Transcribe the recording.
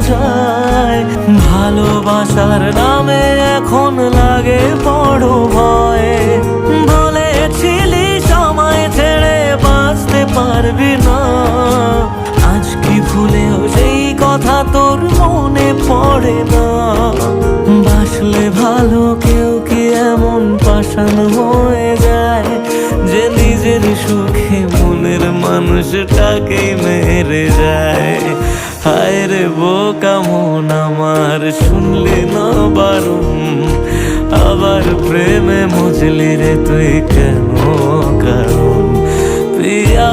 যায়। ভালোবাসার নামে এখন লাগে বড় ভয়। বলেছিলি সময় ছেড়ে বাঁচতে পারবি না, আজ কি ভুলেও সেই কথা তোর মনে পড়ে না? বাসলে ভালো কেউ কি এমন পাষাণ হয়ে যায় যে নিজের সুখে মনের মানুষটাকেই মেরে যায়? হায় রে বোকা মন আমার, শুনলি না বারণ, আবার প্রেমে মজলি রে তুই কেন কারণ? প্রিয়া